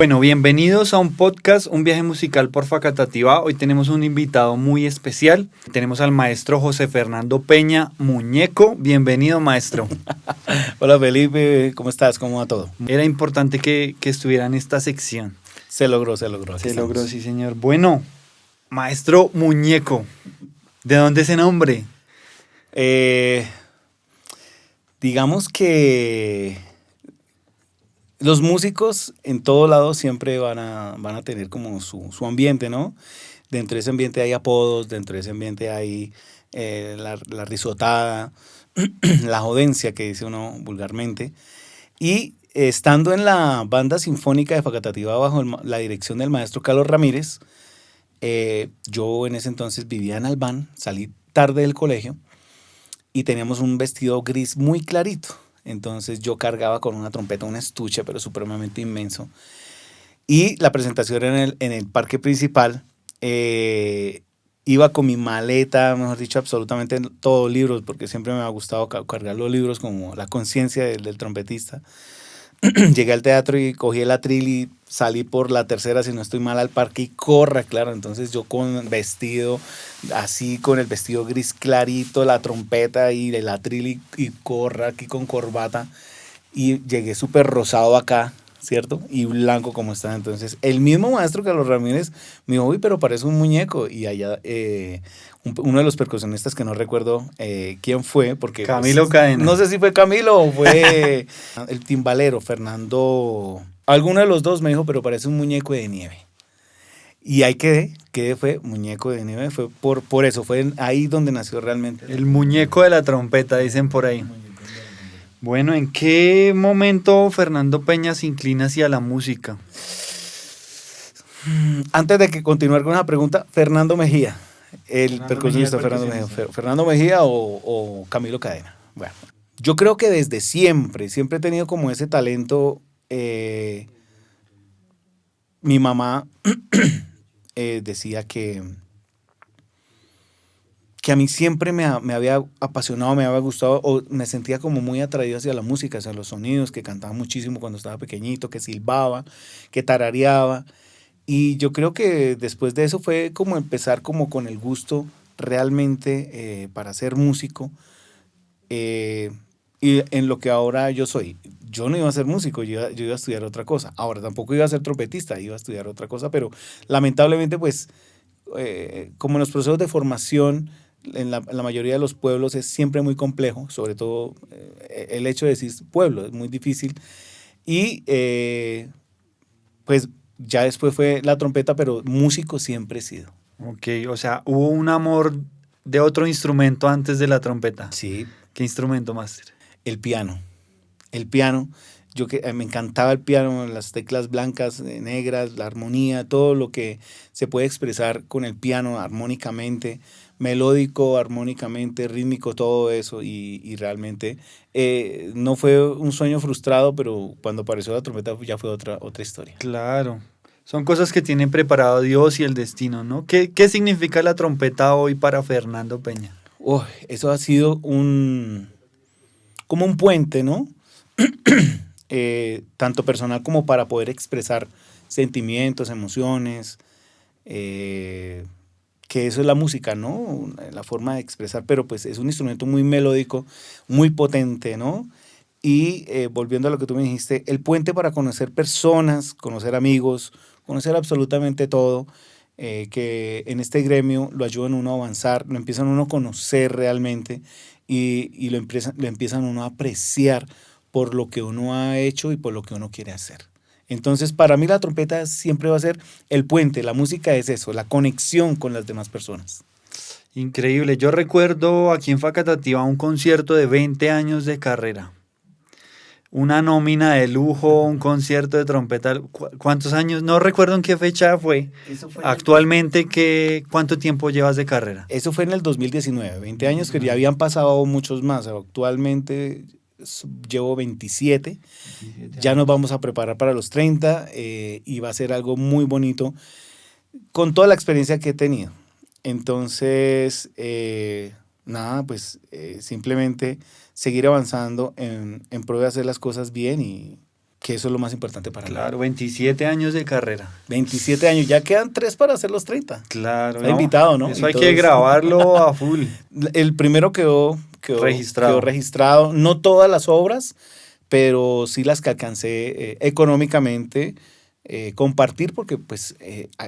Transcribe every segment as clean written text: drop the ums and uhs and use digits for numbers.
Bueno, bienvenidos a un podcast, un viaje musical por Facatativá. Hoy tenemos un invitado muy especial. Tenemos al maestro José Fernando Peña Muñeco. Bienvenido, maestro. Hola Felipe, ¿cómo estás? ¿Cómo va todo? Era importante que estuviera en esta sección. Se logró. Aquí Se estamos. logró, sí, señor. Bueno, maestro Muñeco, ¿de dónde ese nombre? Digamos que los músicos en todo lado siempre van a tener como su ambiente, ¿no? Dentro de ese ambiente hay apodos, dentro de ese ambiente hay la risotada, la jodencia que dice uno vulgarmente. Y estando en la banda sinfónica de Facatativá bajo la dirección del maestro Carlos Ramírez, yo en ese entonces vivía en Albán, salí tarde del colegio y teníamos un vestido gris muy clarito. Entonces yo cargaba con una trompeta, un estuche, pero supremamente inmenso. Y la presentación era en el parque principal. Iba con mi maleta, mejor dicho, absolutamente todos libros, porque siempre me ha gustado cargar los libros como la conciencia del trompetista. Llegué al teatro y cogí el atril y salí por la tercera, si no estoy mal, al parque y corra, claro. Entonces yo con vestido, así con el vestido gris clarito, la trompeta y el atril y corra aquí con corbata. Y llegué súper rosado acá, ¿cierto? Y blanco como está. Entonces el mismo maestro Carlos Ramírez me dijo, uy, pero parece un muñeco. Y allá uno de los percusionistas que no recuerdo quién fue, porque Camilo pues, Cadena. no sé si fue Camilo o fue el timbalero Fernando. Alguno de los dos me dijo, pero parece un muñeco de nieve. Y ahí quedé fue muñeco de nieve, fue por eso, fue ahí donde nació realmente. El muñeco de la trompeta, dicen por ahí. Bueno, ¿en qué momento Fernando Peña se inclina hacia la música? Antes de que continuar con esa pregunta, Fernando Mejía, el percusionista Fernando Mejía. Fernando Mejía o Camilo Cadena. Bueno, yo creo que desde siempre he tenido como ese talento. Mi mamá decía que a mí siempre me había apasionado, me había gustado, o me sentía como muy atraído hacia la música, hacia los sonidos, que cantaba muchísimo cuando estaba pequeñito, que silbaba, que tarareaba. Y yo creo que después de eso fue como empezar como con el gusto realmente para ser músico. Y en lo que ahora yo soy. Yo no iba a ser músico, yo iba a estudiar otra cosa. Ahora tampoco iba a ser trompetista, iba a estudiar otra cosa, pero lamentablemente pues como en los procesos de formación en la mayoría de los pueblos es siempre muy complejo, sobre todo el hecho de decir pueblo es muy difícil. Y pues ya después fue la trompeta, pero músico siempre he sido. Ok, o sea, hubo un amor de otro instrumento antes de la trompeta. Sí. ¿Qué instrumento, máster? El piano. El piano. Me encantaba el piano, las teclas blancas, negras, la armonía, todo lo que se puede expresar con el piano armónicamente, melódico, armónicamente, rítmico, todo eso. Y realmente no fue un sueño frustrado, pero cuando apareció la trompeta ya fue otra historia. Claro. Son cosas que tienen preparado Dios y el destino, ¿no? ¿Qué significa la trompeta hoy para Fernando Peña? Eso ha sido como un puente, ¿no? Tanto personal como para poder expresar sentimientos, emociones, que eso es la música, ¿no? La forma de expresar, pero pues es un instrumento muy melódico, muy potente, ¿no? Y volviendo a lo que tú me dijiste, el puente para conocer personas, conocer amigos, conocer absolutamente todo, que en este gremio lo ayudan a uno a avanzar, lo empiezan uno a conocer realmente y lo empiezan uno a apreciar por lo que uno ha hecho y por lo que uno quiere hacer. Entonces, para mí la trompeta siempre va a ser el puente, la música es eso, la conexión con las demás personas. Increíble. Yo recuerdo aquí en Facatativá un concierto de 20 años de carrera. Una nómina de lujo, un concierto de trompeta. ¿Cuántos años? No recuerdo en qué fecha fue. Actualmente, ¿cuánto tiempo llevas de carrera? Eso fue en el 2019, 20 años que ya habían pasado muchos más. Actualmente llevo 27, ya nos vamos a preparar para los 30 y va a ser algo muy bonito con toda la experiencia que he tenido. Entonces, nada, pues simplemente seguir avanzando en pro de hacer las cosas bien y que eso es lo más importante para mí. Claro, 27 años de carrera. 27 años, ya quedan 3 para hacer los 30. Claro. Está invitado, ¿no? Eso hay que grabarlo a full. El primero quedó registrado. No todas las obras, pero sí las que alcancé económicamente compartir, porque pues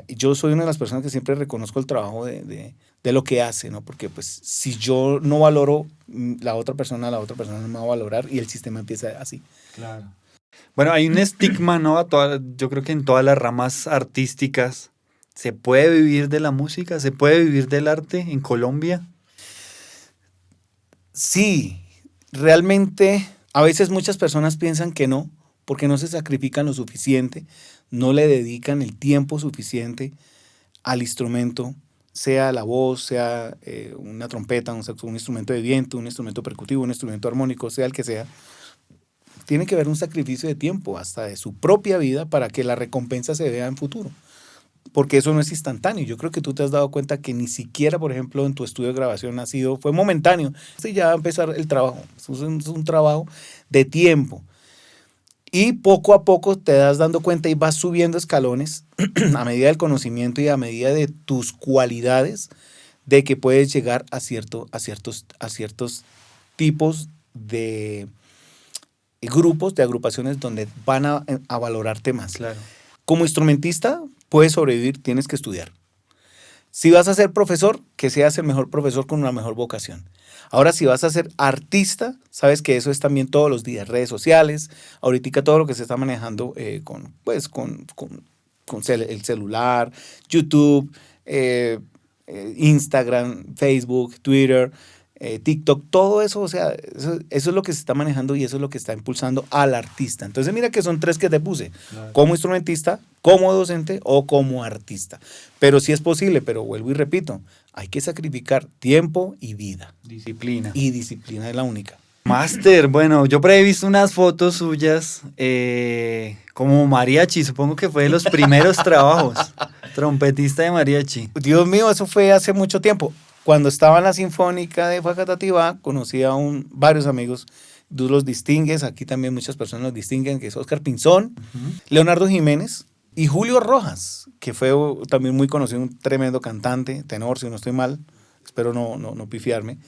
yo soy una de las personas que siempre reconozco el trabajo de lo que hace, ¿no? Porque pues si yo no valoro, la otra persona no me va a valorar y el sistema empieza así. Claro. Bueno, hay un estigma, ¿no? Yo creo que en todas las ramas artísticas, ¿se puede vivir de la música? ¿Se puede vivir del arte en Colombia? Sí, realmente a veces muchas personas piensan que no, porque no se sacrifican lo suficiente, no le dedican el tiempo suficiente al instrumento, sea la voz, sea una trompeta, un instrumento de viento, un instrumento percutivo, un instrumento armónico, sea el que sea. Tiene que haber un sacrificio de tiempo, hasta de su propia vida, para que la recompensa se vea en futuro. Porque eso no es instantáneo. Yo creo que tú te has dado cuenta que ni siquiera, por ejemplo, en tu estudio de grabación fue momentáneo. Ya va a empezar el trabajo. Es un trabajo de tiempo. Y poco a poco te das dando cuenta y vas subiendo escalones a medida del conocimiento y a medida de tus cualidades, de que puedes llegar a ciertos tipos de grupos, de agrupaciones donde van a valorarte más. Claro. Como instrumentista, puedes sobrevivir, tienes que estudiar. Si vas a ser profesor, que seas el mejor profesor con una mejor vocación. Ahora, si vas a ser artista, sabes que eso es también todos los días, redes sociales, ahorita todo lo que se está manejando con el celular, YouTube, Instagram, Facebook, Twitter, TikTok, todo eso, o sea, eso es lo que se está manejando y eso es lo que está impulsando al artista. Entonces mira que son 3 que te puse, claro. Como instrumentista, como docente o como artista. Pero sí es posible, pero vuelvo y repito, hay que sacrificar tiempo y vida. Disciplina. Y disciplina es la única. Máster, bueno, yo por ahí he visto unas fotos suyas como mariachi, supongo que fue de los primeros trabajos, trompetista de mariachi. Dios mío, eso fue hace mucho tiempo. Cuando estaba en la Sinfónica de Facatativá, conocí a varios amigos, tú los distingues, aquí también muchas personas los distinguen, que es Oscar Pinzón, Leonardo Jiménez y Julio Rojas, que fue también muy conocido, un tremendo cantante, tenor, si no estoy mal, espero no pifiarme.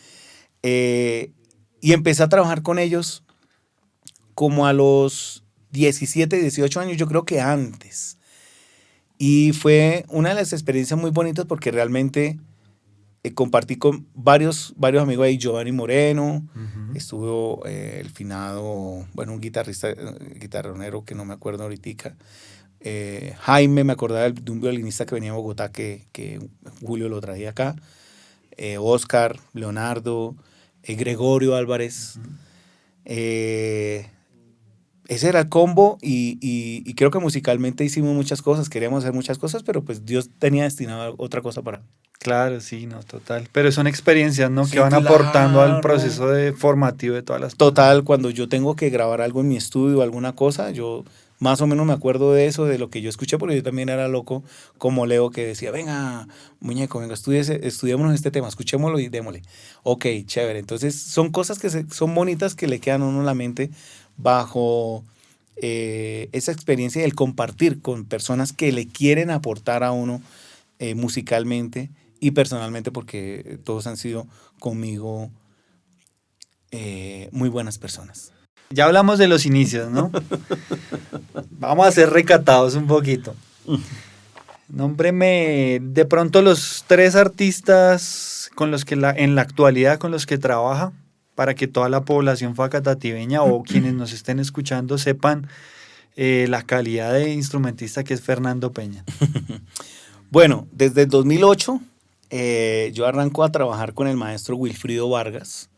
Y empecé a trabajar con ellos como a los 17, 18 años, yo creo que antes. Y fue una de las experiencias muy bonitas porque realmente compartí con varios amigos ahí, Giovanni Moreno, estuvo el finado, bueno, un guitarronero que no me acuerdo ahorita, Jaime, me acordaba de un violinista que venía a Bogotá que Julio lo traía acá, Oscar, Leonardo, Gregorio Álvarez, ese era el combo y creo que musicalmente hicimos muchas cosas, queríamos hacer muchas cosas, pero pues Dios tenía destinado otra cosa para... Claro, sí, no, total. Pero son experiencias, ¿no? Sí, que van claro. aportando al proceso formativo de todas las Total, cuando yo tengo que grabar algo en mi estudio o alguna cosa, yo más o menos me acuerdo de eso, de lo que yo escuché, porque yo también era loco como Leo que decía, venga, muñeco, venga, estudiémonos este tema, escuchémoslo y démosle. Ok, chévere. Entonces son cosas que son bonitas que le quedan a uno en la mente bajo esa experiencia y el compartir con personas que le quieren aportar a uno musicalmente y personalmente, porque todos han sido conmigo muy buenas personas. Ya hablamos de los inicios, ¿no? Vamos a ser recatados un poquito. Nómbreme de pronto los 3 artistas con los que en la actualidad con los que trabaja, para que toda la población facatativeña o quienes nos estén escuchando sepan la calidad de instrumentista que es Fernando Peña. Bueno, desde el 2008 yo arranco a trabajar con el maestro Wilfrido Vargas.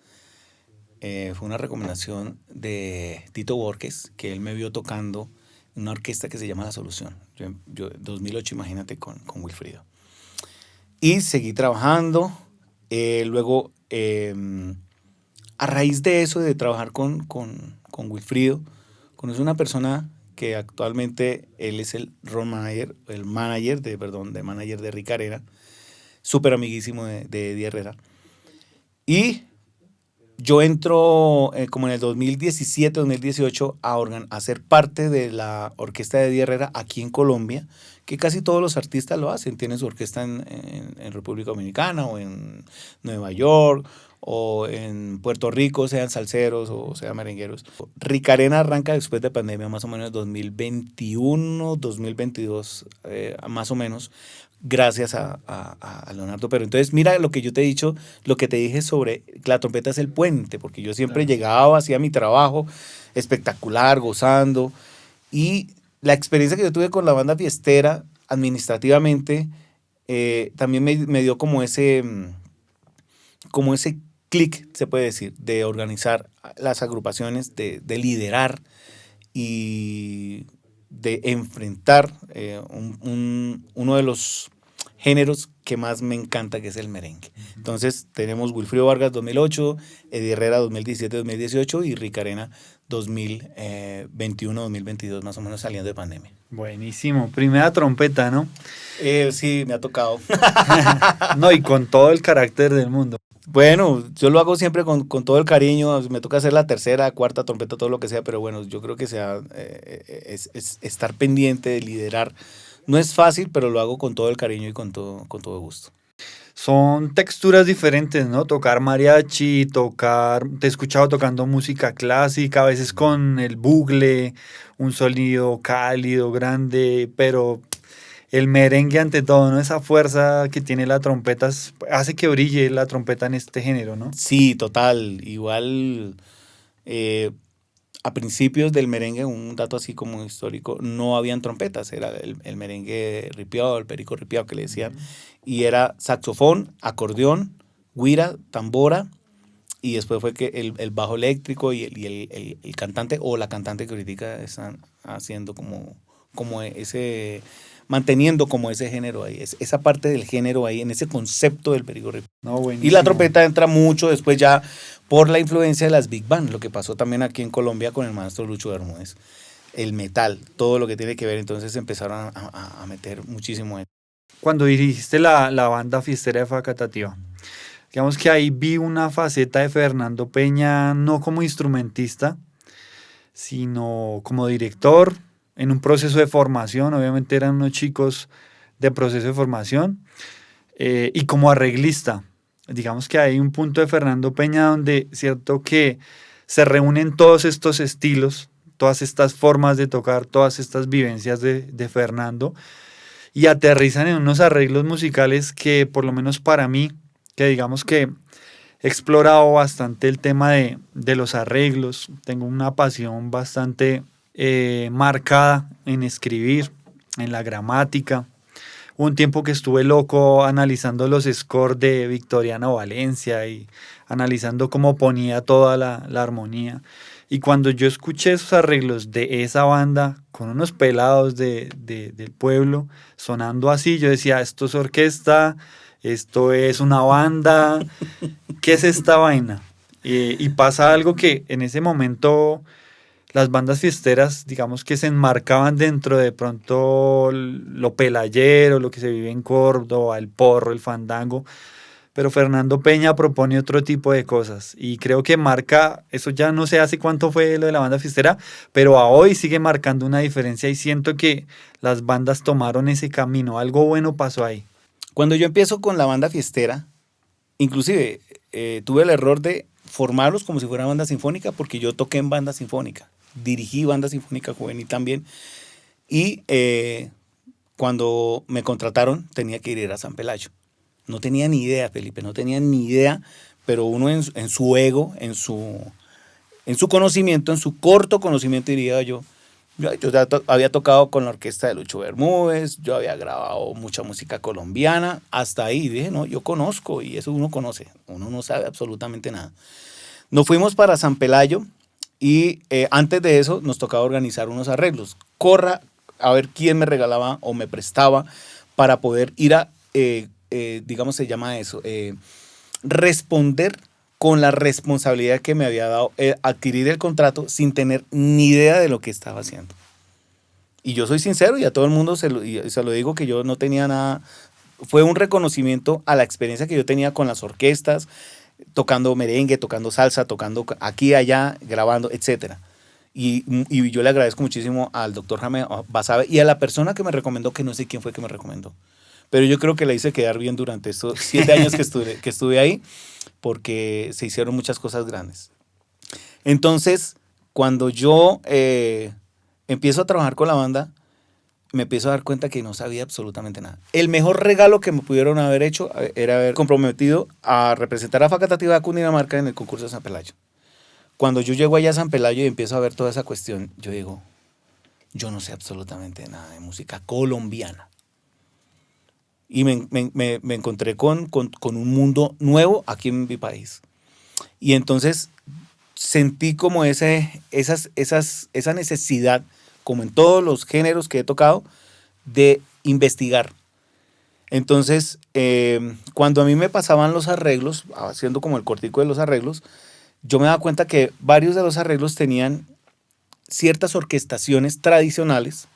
Fue una recomendación de Tito Borges, que él me vio tocando en una orquesta que se llama La Solución. Yo 2008, imagínate, con Wilfrido. Y seguí trabajando. Luego, a raíz de eso, de trabajar con Wilfrido, conocí una persona que actualmente él es el manager de Rick Arena, súper amiguísimo de Eddie Herrera. Y Yo entro como en el 2017, 2018 a ser parte de la orquesta de Eddie Herrera aquí en Colombia, que casi todos los artistas lo hacen. Tienen su orquesta en República Dominicana o en Nueva York o en Puerto Rico, sean salseros o sean merengueros. Ricarena arranca después de pandemia, más o menos 2021, 2022, más o menos, gracias a Leonardo. Pero entonces mira lo que yo te he dicho, lo que te dije sobre que la trompeta es el puente, porque yo siempre llegaba, hacía mi trabajo espectacular, gozando, y la experiencia que yo tuve con la banda fiestera administrativamente también me dio como ese clic, se puede decir, de organizar las agrupaciones, de liderar y de enfrentar uno de los géneros que más me encanta, que es el merengue. Entonces tenemos Wilfrido Vargas 2008, Eddie Herrera 2017-2018 y Ricarena 2021-2022, más o menos saliendo de pandemia. Buenísimo. Primera trompeta, ¿no? Sí, me ha tocado. No, y con todo el carácter del mundo. Bueno, yo lo hago siempre con todo el cariño. Me toca hacer la tercera, cuarta trompeta, todo lo que sea, pero bueno, yo creo que es estar pendiente de liderar. No es fácil, pero lo hago con todo el cariño y con todo gusto. Son texturas diferentes, ¿no? Tocar mariachi, te he escuchado tocando música clásica, a veces con el bugle, un sonido cálido, grande, pero el merengue ante todo, ¿no? Esa fuerza que tiene la trompeta hace que brille la trompeta en este género, ¿no? Sí, total. Igual eh, a principios del merengue, un dato así como histórico, no habían trompetas, era el merengue ripiado, el perico ripiado que le decían, y era saxofón, acordeón, güira, tambora, y después fue que el bajo eléctrico y el cantante o la cantante que ahorita están haciendo como ese, manteniendo como ese género ahí, esa parte del género ahí, en ese concepto del perico ripiado. No, Y buenísimo. la trompeta entra mucho después ya por la influencia de las big band, lo que pasó también aquí en Colombia con el maestro Lucho Bermúdez. El metal, todo lo que tiene que ver, entonces empezaron a meter muchísimo. Cuando dirigiste la banda fiestera de Facatativá, digamos que ahí vi una faceta de Fernando Peña, no como instrumentista, sino como director, en un proceso de formación. Obviamente eran unos chicos de proceso de formación, y como arreglista. Digamos que hay un punto de Fernando Peña donde, cierto que se reúnen todos estos estilos, todas estas formas de tocar, todas estas vivencias de Fernando, y aterrizan en unos arreglos musicales que, por lo menos para mí, que digamos que he explorado bastante el tema de los arreglos, tengo una pasión bastante marcada en escribir, en la gramática. Hubo un tiempo que estuve loco analizando los scores de Victoriano Valencia y analizando cómo ponía toda la armonía. Y cuando yo escuché esos arreglos de esa banda con unos pelados del pueblo sonando así, yo decía, esto es orquesta, esto es una banda, ¿qué es esta vaina? Y pasa algo que en ese momento las bandas fiesteras, digamos que se enmarcaban dentro de pronto lo pelayero, lo que se vive en Córdoba, el porro, el fandango, pero Fernando Peña propone otro tipo de cosas y creo que marca, eso ya no sé hace cuánto fue lo de la banda fiestera, pero a hoy sigue marcando una diferencia y siento que las bandas tomaron ese camino, algo bueno pasó ahí. Cuando yo empiezo con la banda fiestera, inclusive tuve el error de formarlos como si fuera banda sinfónica, porque yo toqué en banda sinfónica, dirigí banda sinfónica juvenil también, y cuando me contrataron tenía que ir a San Pelayo. No tenía ni idea, Felipe, no tenía ni idea, pero uno en su ego, en su conocimiento, en su corto conocimiento, diría yo ya había tocado con la orquesta de Lucho Bermúdez, yo había grabado mucha música colombiana, hasta ahí dije, no, yo conozco, y eso uno conoce, uno no sabe absolutamente nada. Nos fuimos para San Pelayo y antes de eso nos tocaba organizar unos arreglos. Corra a ver quién me regalaba o me prestaba para poder ir a, digamos, se llama eso, responder con la responsabilidad que me había dado adquirir el contrato sin tener ni idea de lo que estaba haciendo. Y yo soy sincero y a todo el mundo se lo digo que yo no tenía nada. Fue un reconocimiento a la experiencia que yo tenía con las orquestas, tocando merengue, tocando salsa, tocando aquí, allá, grabando, etcétera. Y yo le agradezco muchísimo al doctor Jaime Basabe y a la persona que me recomendó, que no sé quién fue que me recomendó. Pero yo creo que la hice quedar bien durante estos 7 años que estuve ahí, porque se hicieron muchas cosas grandes. Entonces, cuando yo empiezo a trabajar con la banda, me empiezo a dar cuenta que no sabía absolutamente nada. El mejor regalo que me pudieron haber hecho era haber comprometido a representar a Facatativá de Cundinamarca en el concurso de San Pelayo. Cuando yo llego allá a San Pelayo y empiezo a ver toda esa cuestión, yo digo, yo no sé absolutamente nada de música colombiana. Y me encontré con un mundo nuevo aquí en mi país. Y entonces sentí como esa necesidad, como en todos los géneros que he tocado, de investigar. Entonces, cuando a mí me pasaban los arreglos, haciendo como el cortico de los arreglos, yo me daba cuenta que varios de los arreglos tenían ciertas orquestaciones tradicionales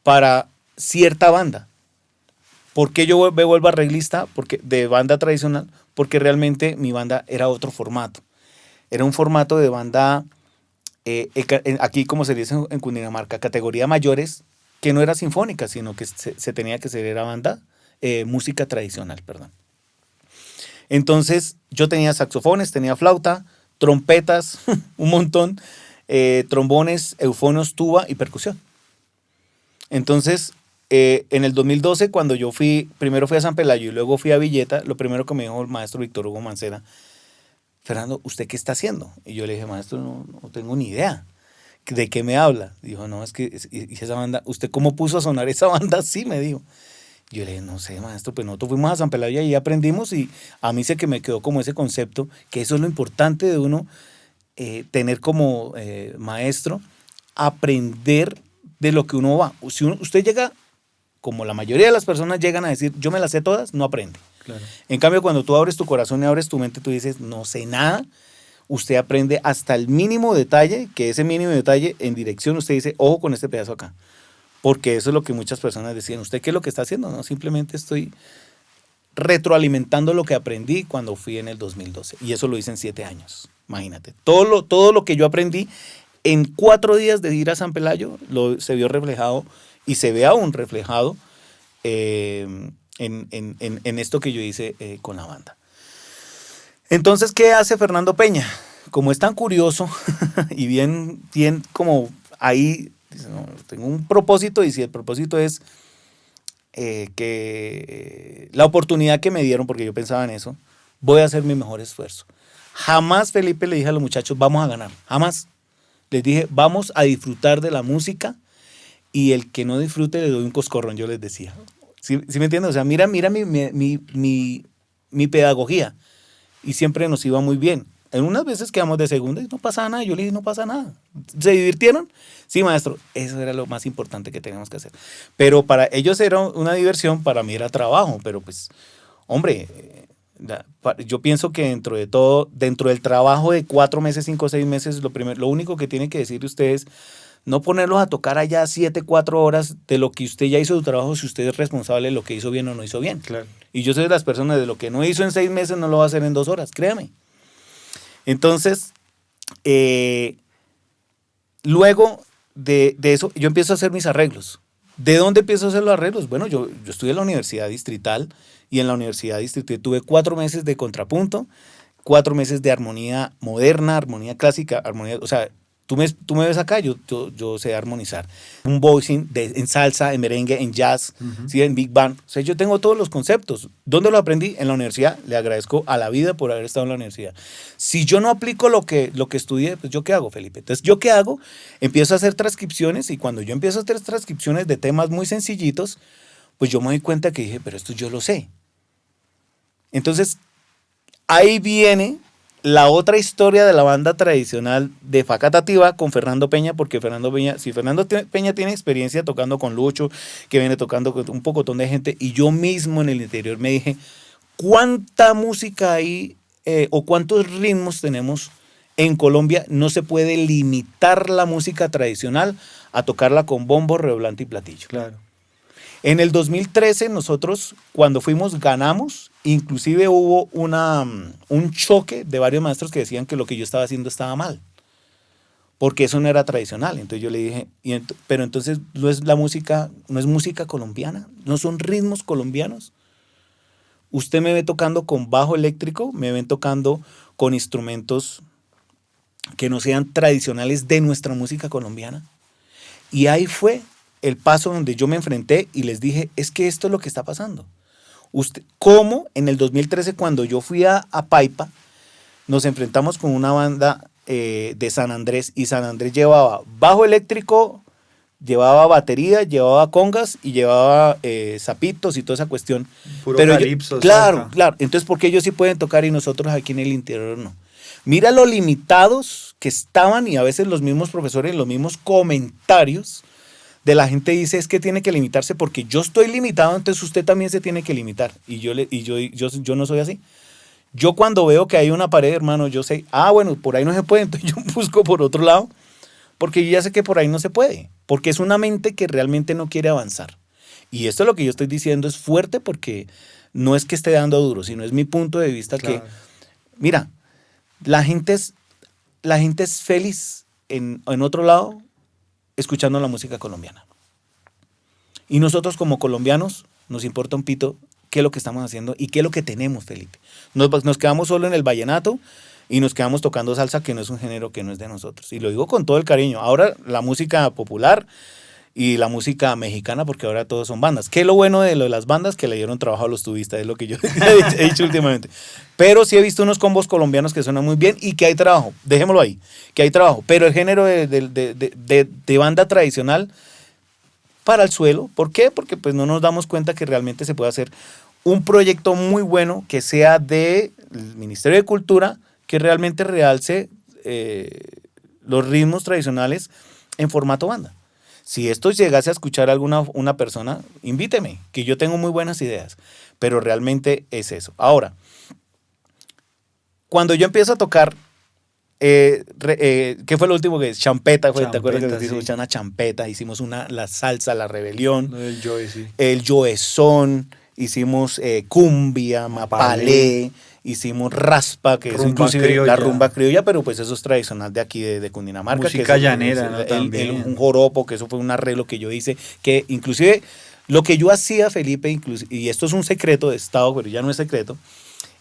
para cierta banda. ¿Por qué yo me vuelvo arreglista de banda tradicional? Porque realmente mi banda era otro formato. Era un formato de banda, aquí como se dice en Cundinamarca, categoría mayores, que no era sinfónica, sino que se tenía que ser, era banda, música tradicional, perdón. Entonces yo tenía saxofones, tenía flauta, trompetas, un montón, trombones, eufonos, tuba y percusión. Entonces, en el 2012, cuando yo primero fui a San Pelayo y luego fui a Villeta, lo primero que me dijo el maestro Víctor Hugo Mancera, Fernando, ¿usted qué está haciendo? Y yo le dije, maestro, no tengo ni idea. ¿De qué me habla? Dijo, no, es que esa banda, ¿usted cómo puso a sonar esa banda así? Me dijo. Yo le dije, no sé, maestro, pues nosotros fuimos a San Pelayo y aprendimos y a mí se que me quedó como ese concepto, que eso es lo importante de uno, tener como maestro, aprender de lo que uno va. Si usted llega, como la mayoría de las personas llegan a decir, yo me las sé todas, no aprende. Claro. En cambio, cuando tú abres tu corazón y abres tu mente, tú dices, no sé nada, usted aprende hasta el mínimo detalle, que ese mínimo detalle en dirección usted dice, ojo con este pedazo acá. Porque eso es lo que muchas personas decían. ¿Usted qué es lo que está haciendo? No, simplemente estoy retroalimentando lo que aprendí cuando fui en el 2012. Y eso lo hice en 7 años. Imagínate. Todo lo que yo aprendí en 4 días de ir a San Pelayo se vio reflejado y se ve aún reflejado en esto que yo hice con la banda. Entonces, ¿qué hace Fernando Peña? Como es tan curioso y bien como ahí... No, tengo un propósito y si el propósito es que la oportunidad que me dieron, porque yo pensaba en eso, voy a hacer mi mejor esfuerzo. Jamás, Felipe, le dije a los muchachos, vamos a ganar, jamás. Les dije, vamos a disfrutar de la música y el que no disfrute le doy un coscorrón, yo les decía. ¿Sí me entiendes? O sea, mira mi pedagogía y siempre nos iba muy bien. En unas veces quedamos de segunda y no pasaba nada. Yo le dije, no pasa nada. ¿Se divirtieron? Sí, maestro. Eso era lo más importante que teníamos que hacer. Pero para ellos era una diversión, para mí era trabajo. Pero pues, hombre, yo pienso que dentro de todo, dentro del trabajo de 4 meses, 5, 6 meses, lo único que tienen que decir ustedes, no ponerlos a tocar allá 7, 4 horas de lo que usted ya hizo su trabajo, si usted es responsable de lo que hizo bien o no hizo bien. Claro. Y yo soy de las personas de lo que no hizo en 6 meses, no lo va a hacer en 2 horas, créame. Entonces, luego de eso, yo empiezo a hacer mis arreglos. ¿De dónde empiezo a hacer los arreglos? Bueno, yo estudié en la Universidad Distrital y en la Universidad Distrital tuve 4 meses de contrapunto, 4 meses de armonía moderna, armonía clásica, o sea, tú me ves acá, yo sé armonizar. Un voicing en salsa, en merengue, en jazz, ¿sí? En big band. O sea, yo tengo todos los conceptos. ¿Dónde lo aprendí? En la universidad. Le agradezco a la vida por haber estado en la universidad. Si yo no aplico lo que estudié, pues ¿yo qué hago, Felipe? Entonces, ¿yo qué hago? Empiezo a hacer transcripciones y cuando yo empiezo a hacer transcripciones de temas muy sencillitos, pues yo me doy cuenta que dije, pero esto yo lo sé. Entonces, ahí viene la otra historia de la banda tradicional de Facatativá con Fernando Peña, porque si Fernando Peña tiene experiencia tocando con Lucho, que viene tocando con un pocotón de gente, y yo mismo en el interior me dije, ¿cuánta música hay o cuántos ritmos tenemos en Colombia? No se puede limitar la música tradicional a tocarla con bombo, redoblante y platillo. Claro. En el 2013 nosotros cuando fuimos ganamos, inclusive hubo un choque de varios maestros que decían que lo que yo estaba haciendo estaba mal, porque eso no era tradicional. Entonces yo le dije, pero entonces no es la música, no es música colombiana, no son ritmos colombianos. Usted me ve tocando con bajo eléctrico, me ven tocando con instrumentos que no sean tradicionales de nuestra música colombiana. Y ahí fue el paso donde yo me enfrenté y les dije, es que esto es lo que está pasando. ¿Cómo en el 2013 cuando yo fui a Paipa, nos enfrentamos con una banda de San Andrés, y San Andrés llevaba bajo eléctrico, llevaba batería, llevaba congas y llevaba zapitos y toda esa cuestión? Puro Pero calipso, claro, soca. claro. Entonces, ¿por qué ellos sí pueden tocar y nosotros aquí en el interior no? Mira lo limitados que estaban, y a veces los mismos profesores, los mismos comentarios de la gente dice es que tiene que limitarse porque yo estoy limitado, entonces usted también se tiene que limitar. Y yo no soy así. Yo cuando veo que hay una pared, hermano, yo sé, bueno, por ahí no se puede, entonces yo busco por otro lado, porque yo ya sé que por ahí no se puede, porque es una mente que realmente no quiere avanzar. Y esto es lo que yo estoy diciendo, es fuerte porque no es que esté dando duro, sino es mi punto de vista. Claro. Que, mira, la gente es feliz en otro lado escuchando la música colombiana. Y nosotros como colombianos nos importa un pito qué es lo que estamos haciendo y qué es lo que tenemos, Felipe. Nos quedamos solo en el vallenato y nos quedamos tocando salsa, que no es un género que no es de nosotros. Y lo digo con todo el cariño. Ahora la música popular y la música mexicana, porque ahora todos son bandas. ¿Qué es lo bueno de las bandas? Que le dieron trabajo a los tubistas, es lo que yo he dicho últimamente. Pero sí he visto unos combos colombianos que suenan muy bien y que hay trabajo. Dejémoslo ahí, que hay trabajo. Pero el género de banda tradicional para el suelo. ¿Por qué? Porque pues no nos damos cuenta que realmente se puede hacer un proyecto muy bueno que sea del Ministerio de Cultura, que realmente realce los ritmos tradicionales en formato banda. Si esto llegase a escuchar a una persona, invíteme, que yo tengo muy buenas ideas, pero realmente es eso. Ahora, cuando yo empiezo a tocar, ¿qué fue lo último que es? Champeta, ¿te acuerdas que Champeta, hicimos sí. una champeta? Hicimos la salsa, la rebelión, Lo del Joy, sí. el yoezón, hicimos cumbia, mapalé, hicimos raspa, que es Rumba inclusive criolla. la rumba criolla, pero pues eso es tradicional de aquí de Cundinamarca. Música que es llanera, ¿no? También. un joropo, que eso fue un arreglo que yo hice, que inclusive lo que yo hacía, Felipe, y esto es un secreto de Estado, pero ya no es secreto,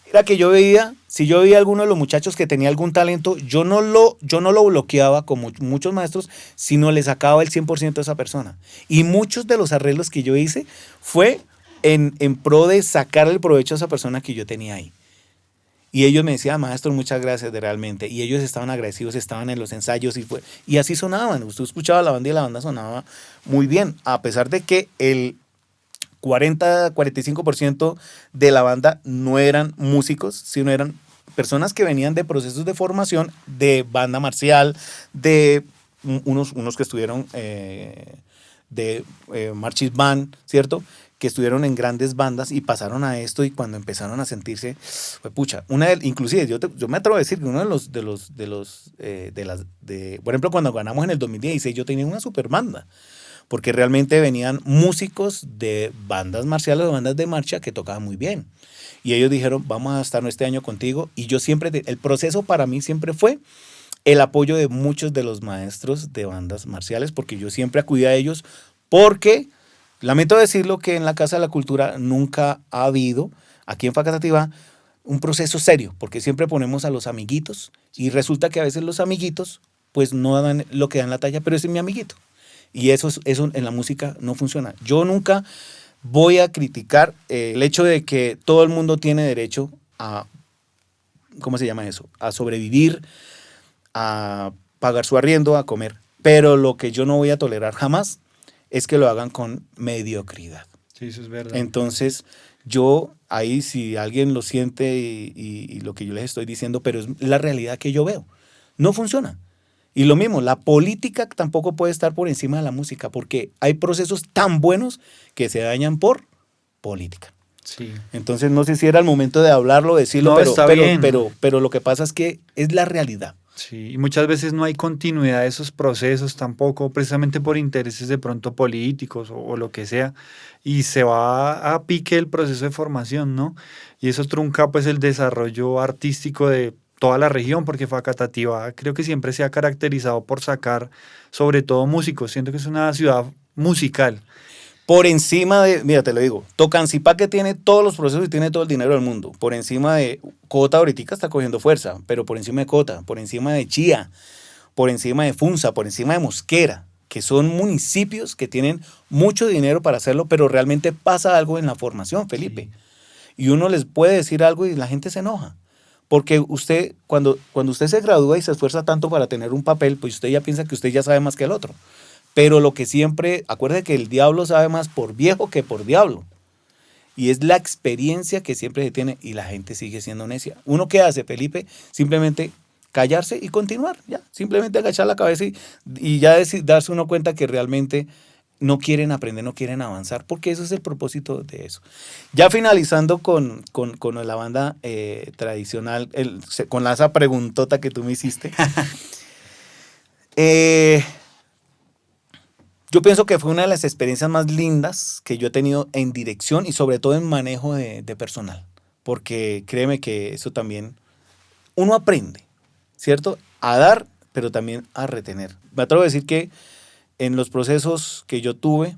era que yo veía, si yo veía a alguno de los muchachos que tenía algún talento, yo no lo bloqueaba como muchos maestros, sino le sacaba el 100% a esa persona. Y muchos de los arreglos que yo hice fue en pro de sacar el provecho a esa persona que yo tenía ahí. Y ellos me decían, maestro, muchas gracias realmente. Y ellos estaban agradecidos, estaban en los ensayos y así sonaban. Usted escuchaba la banda y la banda sonaba muy bien, a pesar de que el 40-45% de la banda no eran músicos, sino eran personas que venían de procesos de formación de banda marcial, de unos que estuvieron de marching band, ¿cierto? Que estuvieron en grandes bandas y pasaron a esto, y cuando empezaron a sentirse, pues pucha, inclusive yo me atrevo a decir que uno por ejemplo, cuando ganamos en el 2016, yo tenía una super banda, porque realmente venían músicos de bandas marciales o bandas de marcha que tocaban muy bien. Y ellos dijeron, vamos a estar este año contigo. Y yo siempre, el proceso para mí siempre fue el apoyo de muchos de los maestros de bandas marciales, porque yo siempre acudí a ellos, porque lamento decirlo que en la Casa de la Cultura nunca ha habido, aquí en Facatativá, un proceso serio, porque siempre ponemos a los amiguitos y resulta que a veces los amiguitos pues no dan lo que dan la talla, pero ese es mi amiguito. Y eso en la música no funciona. Yo nunca voy a criticar el hecho de que todo el mundo tiene derecho a, ¿cómo se llama eso? A sobrevivir, a pagar su arriendo, a comer. Pero lo que yo no voy a tolerar jamás es que lo hagan con mediocridad. Sí, eso es verdad. Entonces, yo ahí, si alguien lo siente y lo que yo les estoy diciendo, pero es la realidad que yo veo, no funciona. Y lo mismo, la política tampoco puede estar por encima de la música, porque hay procesos tan buenos que se dañan por política. Sí. Entonces, no sé si era el momento de hablarlo, decirlo, No, está bien. pero lo que pasa es que es la realidad. Sí, y muchas veces no hay continuidad de esos procesos tampoco, precisamente por intereses de pronto políticos o lo que sea, y se va a pique el proceso de formación, ¿no? Y eso trunca pues el desarrollo artístico de toda la región, porque Facatativá creo que siempre se ha caracterizado por sacar sobre todo músicos, siento que es una ciudad musical. Por encima de, mira, te lo digo, Tocancipá, que tiene todos los procesos y tiene todo el dinero del mundo. Por encima de Cota, ahorita está cogiendo fuerza, pero por encima de Cota, por encima de Chía, por encima de Funza, por encima de Mosquera, que son municipios que tienen mucho dinero para hacerlo, pero realmente pasa algo en la formación, Felipe. Y uno les puede decir algo y la gente se enoja. Porque usted, cuando usted se gradúa y se esfuerza tanto para tener un papel, pues usted ya piensa que usted ya sabe más que el otro. Pero lo que siempre, acuérdate que el diablo sabe más por viejo que por diablo. Y es la experiencia que siempre se tiene y la gente sigue siendo necia. ¿Uno qué hace, Felipe? Simplemente callarse y continuar, ya. Simplemente agachar la cabeza y ya darse uno cuenta que realmente no quieren aprender, no quieren avanzar, porque eso es el propósito de eso. Ya finalizando con la banda tradicional, con esa preguntota que tú me hiciste. Yo pienso que fue una de las experiencias más lindas que yo he tenido en dirección y sobre todo en manejo de personal, porque créeme que eso también uno aprende, ¿cierto? A dar, pero también a retener. Me atrevo a decir que en los procesos que yo tuve,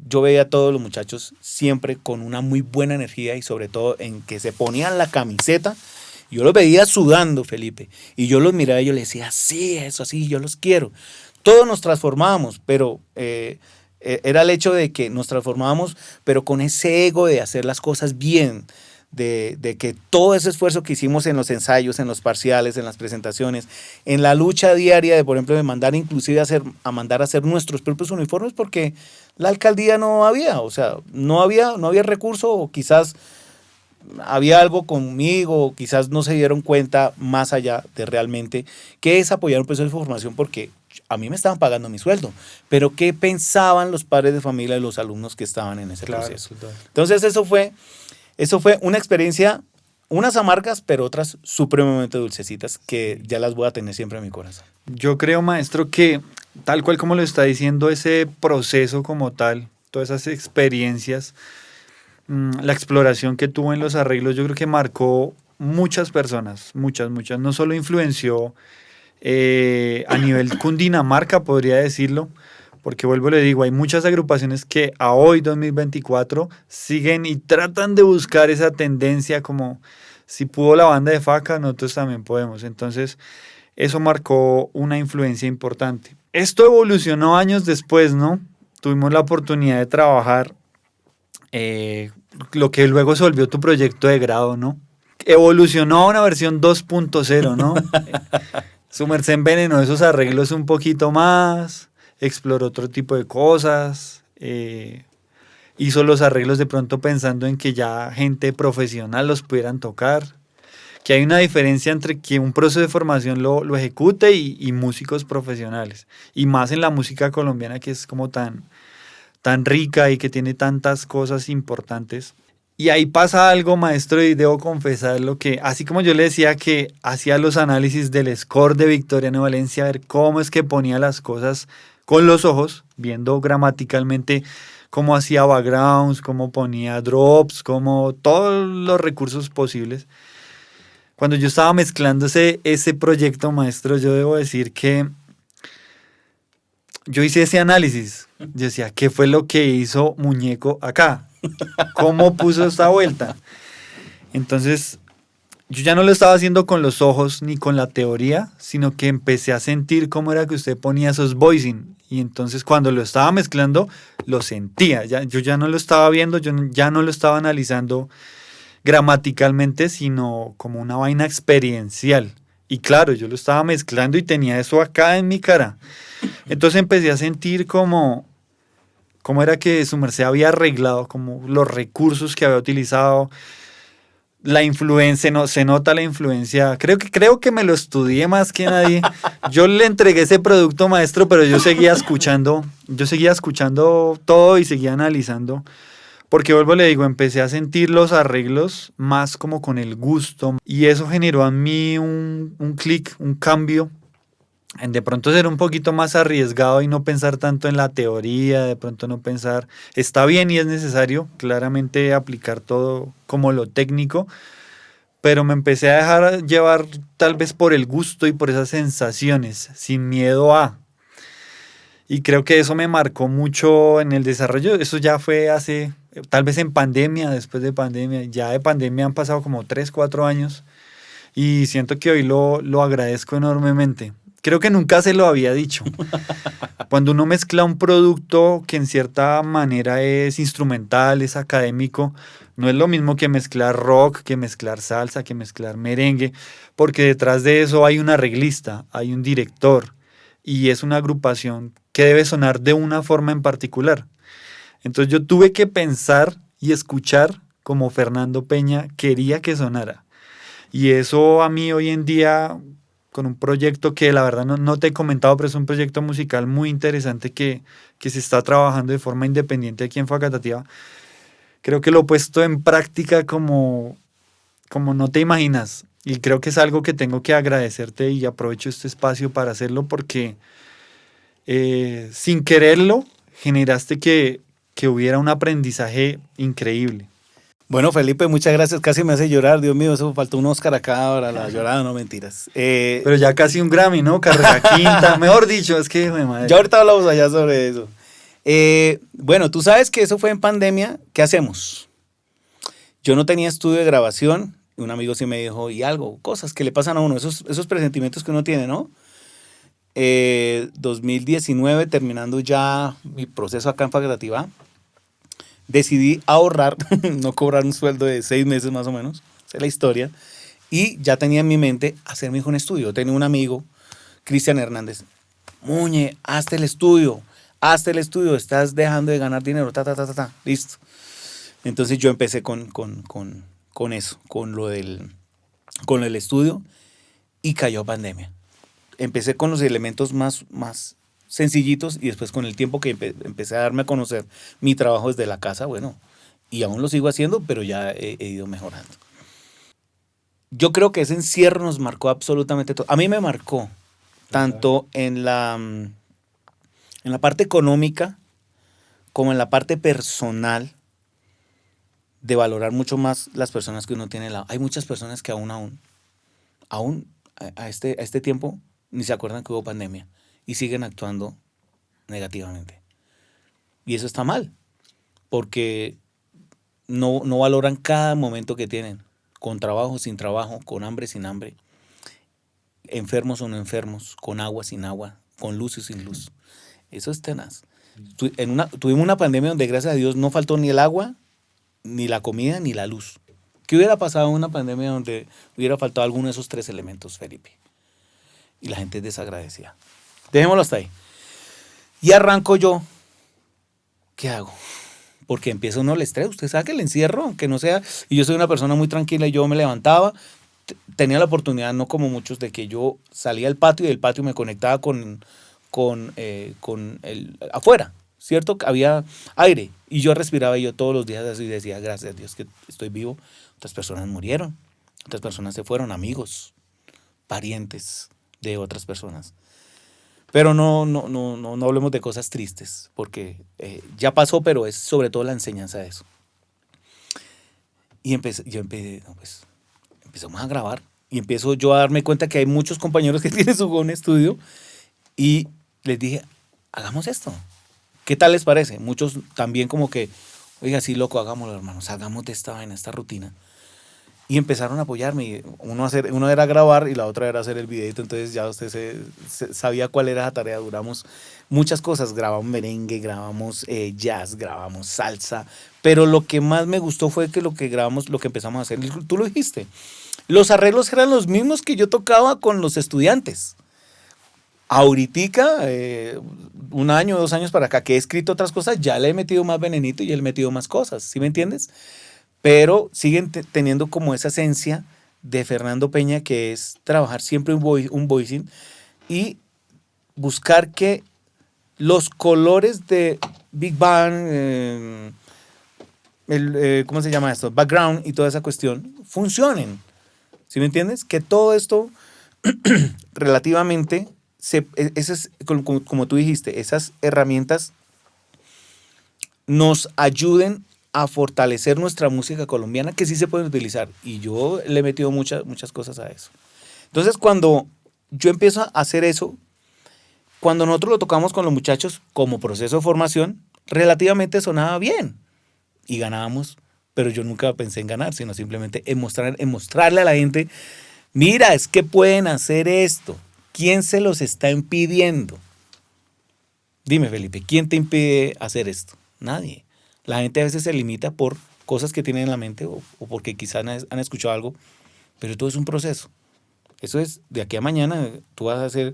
yo veía a todos los muchachos siempre con una muy buena energía y sobre todo en que se ponían la camiseta. Yo los veía sudando, Felipe, y yo los miraba y yo les decía, sí, eso así, yo los quiero. Todos nos transformábamos, pero era el hecho de que nos transformábamos, pero con ese ego de hacer las cosas bien, de que todo ese esfuerzo que hicimos en los ensayos, en los parciales, en las presentaciones, en la lucha diaria de, por ejemplo, de mandar inclusive a mandar a hacer nuestros propios uniformes, porque la alcaldía no había, o sea, no había recurso, o quizás había algo conmigo, o quizás no se dieron cuenta más allá de realmente que es apoyar un proceso de formación, porque a mí me estaban pagando mi sueldo, pero ¿qué pensaban los padres de familia y los alumnos que estaban en ese proceso? Claro. Entonces eso fue una experiencia, unas amargas, pero otras supremamente dulcecitas que ya las voy a tener siempre en mi corazón. Yo creo, maestro, que tal cual como lo está diciendo, ese proceso como tal, todas esas experiencias, la exploración que tuvo en los arreglos, yo creo que marcó muchas personas, muchas, no solo influenció a nivel Cundinamarca, podría decirlo, porque vuelvo y le digo, hay muchas agrupaciones que a hoy, 2024, siguen y tratan de buscar esa tendencia como si pudo la banda de Faca, nosotros también podemos. Entonces, eso marcó una influencia importante. Esto evolucionó años después, ¿no? Tuvimos la oportunidad de trabajar lo que luego se volvió tu proyecto de grado, ¿no? Evolucionó a una versión 2.0, ¿no? Su merced envenenó esos arreglos un poquito más, exploró otro tipo de cosas, hizo los arreglos de pronto pensando en que ya gente profesional los pudieran tocar, que hay una diferencia entre que un proceso de formación lo ejecute y músicos profesionales, y más en la música colombiana que es como tan rica y que tiene tantas cosas importantes. Y ahí pasa algo, maestro, y debo confesarlo, que así como yo le decía que hacía los análisis del score de Victoriano Valencia, a ver cómo es que ponía las cosas con los ojos, viendo gramaticalmente cómo hacía backgrounds, cómo ponía drops, cómo todos los recursos posibles. Cuando yo estaba mezclando ese proyecto, maestro, yo debo decir que yo hice ese análisis. Yo decía, ¿qué fue lo que hizo Muñeco acá? ¿Cómo puso esta vuelta? Entonces, yo ya no lo estaba haciendo con los ojos ni con la teoría, sino que empecé a sentir cómo era que usted ponía esos voicing. Y entonces cuando lo estaba mezclando, lo sentía. Yo ya no lo estaba viendo, yo ya no lo estaba analizando gramaticalmente, sino como una vaina experiencial. Y claro, yo lo estaba mezclando y tenía eso acá en mi cara. Entonces empecé a sentir cómo era que su merced había arreglado, como los recursos que había utilizado, la influencia, no, se nota la influencia. Creo que me lo estudié más que nadie. Yo le entregué ese producto, maestro, pero yo seguía escuchando todo y seguía analizando, Porque vuelvo, le digo, empecé a sentir los arreglos más como con el gusto y eso generó en mí un clic, un cambio en de pronto ser un poquito más arriesgado y no pensar tanto en la teoría, de pronto no pensar, está bien y es necesario claramente aplicar todo como lo técnico, pero me empecé a dejar llevar tal vez por el gusto y por esas sensaciones, sin miedo a. Y creo que eso me marcó mucho en el desarrollo. Eso ya fue hace, tal vez en pandemia, después de pandemia. Ya de pandemia han pasado como 3 4 años y siento que hoy lo agradezco enormemente. Creo que nunca se lo había dicho. Cuando uno mezcla un producto que en cierta manera es instrumental, es académico, no es lo mismo que mezclar rock, que mezclar salsa, que mezclar merengue, porque detrás de eso hay un arreglista, hay un director y es una agrupación que debe sonar de una forma en particular. Entonces yo tuve que pensar y escuchar como Fernando Peña quería que sonara. Y eso a mí hoy en día, con un proyecto que la verdad no te he comentado, pero es un proyecto musical muy interesante que se está trabajando de forma independiente aquí en Facatativá. Creo que lo he puesto en práctica como no te imaginas. Y creo que es algo que tengo que agradecerte y aprovecho este espacio para hacerlo porque sin quererlo generaste que hubiera un aprendizaje increíble. Bueno, Felipe, muchas gracias. Casi me hace llorar. Dios mío, eso faltó un Oscar acá ahora, la llorada, no mentiras. Pero ya casi un Grammy, ¿no? Carrera quinta, mejor dicho, es que, joder, madre. Ya ahorita hablamos allá sobre eso. Bueno, tú sabes que eso fue en pandemia. ¿Qué hacemos? Yo no tenía estudio de grabación. Un amigo sí me dijo, y algo, cosas que le pasan a uno, esos presentimientos que uno tiene, ¿no? 2019, terminando ya mi proceso acá en Facatativá, decidí ahorrar, no cobrar un sueldo de 6 meses más o menos, esa es la historia, y ya tenía en mi mente hacerme un estudio. Tenía un amigo, Cristian Hernández, Muñe, hazte el estudio, estás dejando de ganar dinero, listo. Entonces yo empecé con eso, con el estudio, y cayó pandemia. Empecé con los elementos más sencillitos y después con el tiempo que empecé a darme a conocer mi trabajo desde la casa, bueno, y aún lo sigo haciendo, pero ya he ido mejorando. Yo creo que ese encierro nos marcó absolutamente todo. A mí me marcó, tanto en la parte económica como en la parte personal, de valorar mucho más las personas que uno tiene al lado. Hay muchas personas que aún a este tiempo ni se acuerdan que hubo pandemia y siguen actuando negativamente. Y eso está mal, porque no valoran cada momento que tienen, con trabajo, sin trabajo, con hambre, sin hambre, enfermos o no enfermos, con agua, sin agua, con luz y sin luz. Eso es tenaz. Tuvimos una pandemia donde, gracias a Dios, no faltó ni el agua, ni la comida, ni la luz. ¿Qué hubiera pasado en una pandemia donde hubiera faltado alguno de esos 3 elementos, Felipe? Y la gente es desagradecida. Dejémoslo hasta ahí. Y arranco yo. ¿Qué hago? Porque empieza uno el estrés. Usted sabe que el encierro, aunque no sea... Y yo soy una persona muy tranquila y yo me levantaba. Tenía la oportunidad, no como muchos, de que yo salía al patio y del patio me conectaba con el afuera, ¿cierto? Había aire y yo respiraba y yo todos los días así decía, gracias a Dios que estoy vivo. Otras personas murieron, otras personas se fueron, amigos, parientes de otras personas. Pero no hablemos de cosas tristes, porque ya pasó, pero es sobre todo la enseñanza de eso. Y empezamos a grabar y empiezo yo a darme cuenta que hay muchos compañeros que tienen su buen estudio y les dije, hagamos esto. ¿Qué tal les parece? Muchos también como que, oiga, sí, loco, hagámoslo, hermanos, hagamos de esta vaina, esta rutina. Y empezaron a apoyarme. Uno era grabar y la otra era hacer el videito. Entonces ya usted sabía cuál era la tarea. Duramos muchas cosas. Grabamos merengue, grabamos jazz, grabamos salsa. Pero lo que más me gustó fue que lo que grabamos, lo que empezamos a hacer, tú lo dijiste. Los arreglos eran los mismos que yo tocaba con los estudiantes. Ahoritica, 1 año, 2 años para acá, que he escrito otras cosas, ya le he metido más venenito y ya le he metido más cosas. ¿Sí me entiendes? Pero siguen teniendo como esa esencia de Fernando Peña, que es trabajar siempre un voicing y buscar que los colores de Big Bang, ¿cómo se llama esto? Background y toda esa cuestión funcionen. ¿Sí me entiendes? Que todo esto relativamente, esas, como tú dijiste, esas herramientas nos ayuden a fortalecer nuestra música colombiana, que sí se pueden utilizar. Y yo le he metido muchas cosas a eso. Entonces, cuando yo empiezo a hacer eso, cuando nosotros lo tocamos con los muchachos como proceso de formación, relativamente sonaba bien y ganábamos, pero yo nunca pensé en ganar, sino simplemente en mostrarle a la gente, mira, es que pueden hacer esto. ¿Quién se los está impidiendo? Dime, Felipe, ¿quién te impide hacer esto? Nadie. La gente a veces se limita por cosas que tienen en la mente o porque quizás han escuchado algo, pero todo es un proceso. Eso es, de aquí a mañana, tú vas a ser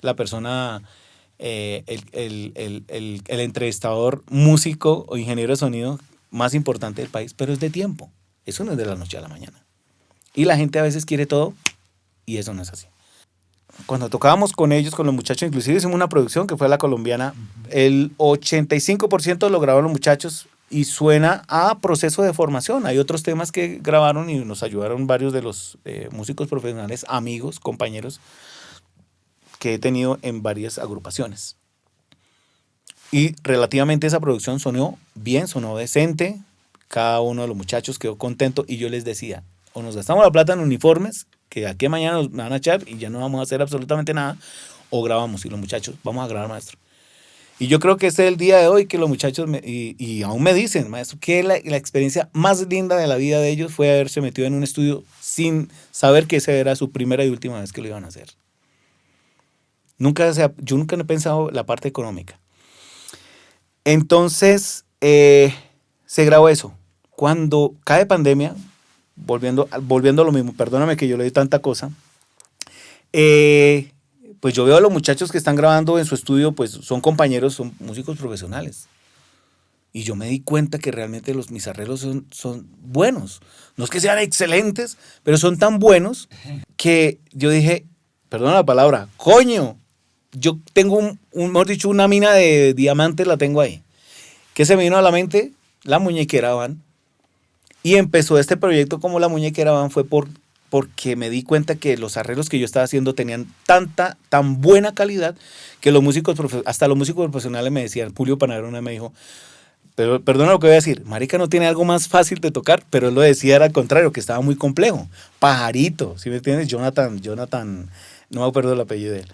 la persona, el entrevistador, músico o ingeniero de sonido más importante del país, pero es de tiempo. Eso no es de la noche a la mañana. Y la gente a veces quiere todo y eso no es así. Cuando tocábamos con ellos, con los muchachos, inclusive hicimos una producción que fue la colombiana, el 85% lo grabaron los muchachos y suena a proceso de formación. Hay otros temas que grabaron y nos ayudaron varios de los músicos profesionales, amigos, compañeros que he tenido en varias agrupaciones. Y relativamente esa producción sonó bien, sonó decente, cada uno de los muchachos quedó contento y yo les decía, o nos gastamos la plata en uniformes, que de aquí a mañana nos van a echar y ya no vamos a hacer absolutamente nada, o grabamos y los muchachos, vamos a grabar, maestro. Y yo creo que este es el día de hoy que los muchachos, y aún me dicen, maestro, que la experiencia más linda de la vida de ellos fue haberse metido en un estudio sin saber que esa era su primera y última vez que lo iban a hacer. Yo nunca he pensado la parte económica. Entonces, se grabó eso. Cuando cae pandemia, volviendo a lo mismo, perdóname que yo le di tanta cosa, pues yo veo a los muchachos que están grabando en su estudio, pues son compañeros, son músicos profesionales. Y yo me di cuenta que realmente mis arreglos son buenos. No es que sean excelentes, pero son tan buenos que yo dije, perdona la palabra, coño, yo tengo mejor dicho, una mina de diamantes la tengo ahí. ¿Qué se me vino a la mente? La Muñequera Band. Y empezó este proyecto como La Muñequera Band fue porque me di cuenta que los arreglos que yo estaba haciendo tenían tan buena calidad que hasta los músicos profesionales me decían, Julio Panadero me dijo, pero perdona lo que voy a decir, marica no tiene algo más fácil de tocar, pero él lo decía era al contrario, que estaba muy complejo. Pajarito, ¿sí me entiendes? Jonathan, no me acuerdo el apellido de él.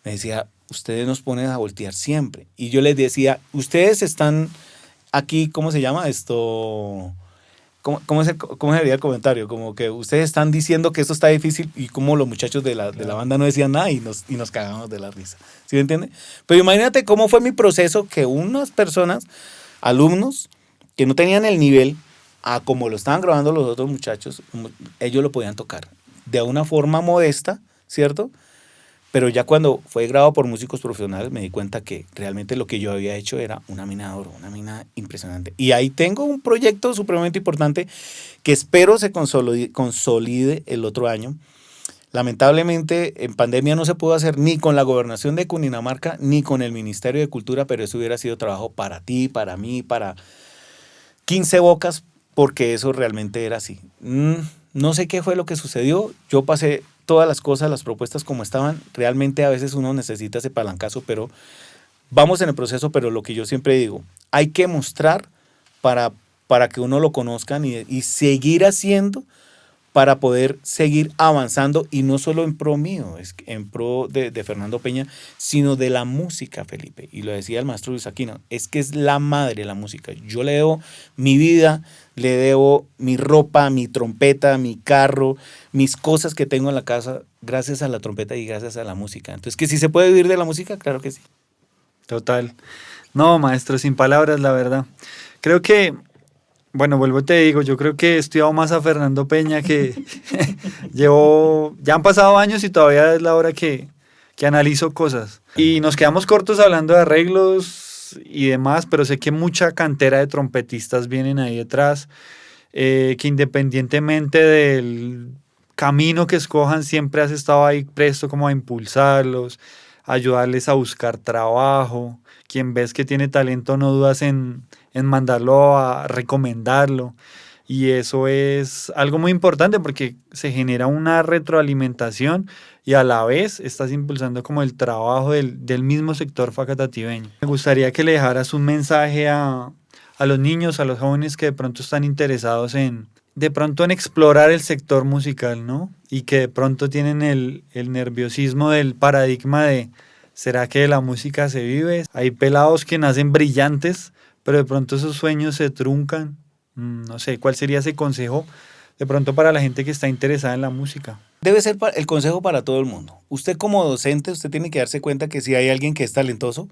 Me decía, ustedes nos ponen a voltear siempre. Y yo les decía, ustedes están aquí, ¿cómo se llama esto? ¿Cómo sería el comentario? Como que ustedes están diciendo que esto está difícil y como los muchachos de la banda no decían nada y nos cagamos de la risa. ¿Sí me entiende? Pero imagínate cómo fue mi proceso que unas personas, alumnos, que no tenían el nivel, a como lo estaban grabando los otros muchachos, ellos lo podían tocar de una forma modesta, ¿cierto? Pero ya cuando fue grabado por músicos profesionales me di cuenta que realmente lo que yo había hecho era una mina de oro, una mina impresionante. Y ahí tengo un proyecto supremamente importante que espero se consolide el otro año. Lamentablemente en pandemia no se pudo hacer ni con la gobernación de Cundinamarca ni con el Ministerio de Cultura, pero eso hubiera sido trabajo para ti, para mí, para 15 bocas, porque eso realmente era así. No sé qué fue lo que sucedió, yo pasé todas las cosas, las propuestas como estaban, realmente a veces uno necesita ese palancazo, pero vamos en el proceso, pero lo que yo siempre digo, hay que mostrar para que uno lo conozcan y seguir haciendo para poder seguir avanzando y no solo en pro mío, en pro de Fernando Peña, sino de la música, Felipe. Y lo decía el maestro Luis Aquino, es que es la madre la música. Yo le debo mi vida, le debo mi ropa, mi trompeta, mi carro, mis cosas que tengo en la casa, gracias a la trompeta y gracias a la música. Entonces, que si se puede vivir de la música, claro que sí. Total. No, maestro, sin palabras, la verdad. Creo que, bueno, vuelvo y te digo, yo creo que he estudiado más a Fernando Peña que ya han pasado años y todavía es la hora que analizo cosas. Y nos quedamos cortos hablando de arreglos y demás, pero sé que mucha cantera de trompetistas vienen ahí detrás, que independientemente del camino que escojan, siempre has estado ahí presto como a impulsarlos, ayudarles a buscar trabajo. Quien ves que tiene talento, no dudas en mandarlo a recomendarlo. Y eso es algo muy importante porque se genera una retroalimentación y a la vez estás impulsando como el trabajo del mismo sector facatativeño. Me gustaría que le dejaras un mensaje a los niños, a los jóvenes que de pronto están interesados de pronto en explorar el sector musical, ¿no? Y que de pronto tienen el nerviosismo del paradigma de, ¿será que de la música se vive? Hay pelados que nacen brillantes, pero de pronto esos sueños se truncan. No sé, ¿cuál sería ese consejo de pronto para la gente que está interesada en la música? Debe ser el consejo para todo el mundo. Usted como docente, usted tiene que darse cuenta que si hay alguien que es talentoso,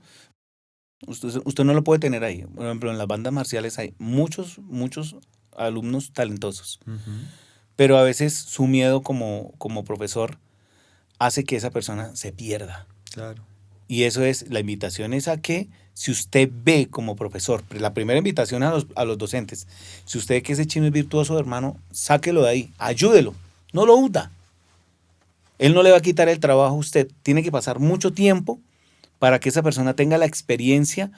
usted no lo puede tener ahí. Por ejemplo, en las bandas marciales hay muchos alumnos talentosos, pero a veces su miedo como profesor hace que esa persona se pierda. Claro. Y eso es, la invitación es a que si usted ve como profesor, la primera invitación a los docentes, si usted ve que ese chino es virtuoso, hermano, sáquelo de ahí, ayúdelo, no lo hunda. Él no le va a quitar el trabajo a usted, tiene que pasar mucho tiempo para que esa persona tenga la experiencia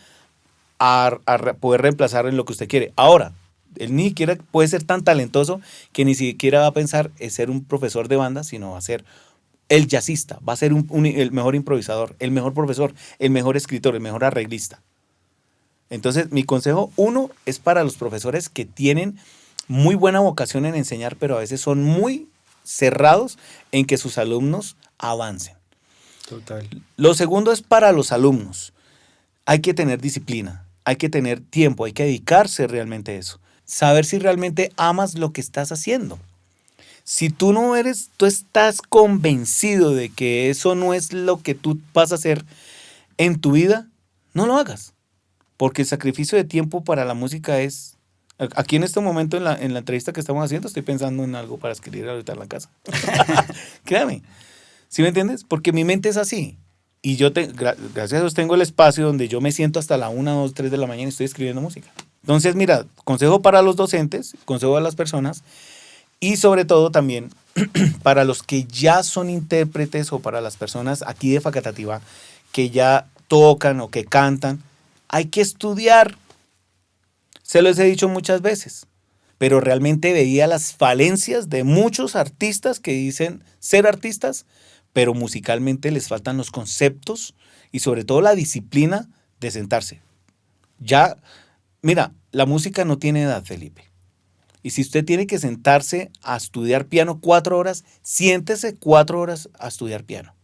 a poder reemplazar en lo que usted quiere. Ahora, él ni siquiera puede ser tan talentoso que ni siquiera va a pensar en ser un profesor de banda, sino va a ser el jazzista, va a ser el mejor improvisador, el mejor profesor, el mejor escritor, el mejor arreglista. Entonces, mi consejo, uno, es para los profesores que tienen muy buena vocación en enseñar, pero a veces son muy cerrados en que sus alumnos avancen. Total. Lo segundo es para los alumnos. Hay que tener disciplina, hay que tener tiempo, hay que dedicarse realmente a eso. Saber si realmente amas lo que estás haciendo. Si tú tú estás convencido de que eso no es lo que tú vas a hacer en tu vida, no lo hagas. Porque el sacrificio de tiempo para la música es... Aquí en este momento, en la entrevista que estamos haciendo, estoy pensando en algo para escribir ahorita en la casa. Créame. ¿Sí me entiendes? Porque mi mente es así. Y yo, gracias a Dios, tengo el espacio donde yo me siento hasta la 1, 2, 3 de la mañana y estoy escribiendo música. Entonces, mira, consejo para los docentes, consejo a las personas y sobre todo también para los que ya son intérpretes o para las personas aquí de Facatativá que ya tocan o que cantan, hay que estudiar. Se los he dicho muchas veces, pero realmente veía las falencias de muchos artistas que dicen ser artistas, pero musicalmente les faltan los conceptos y sobre todo la disciplina de sentarse. Ya, mira, la música no tiene edad, Felipe. Y si usted tiene que sentarse a estudiar piano 4 horas, siéntese 4 horas a estudiar piano.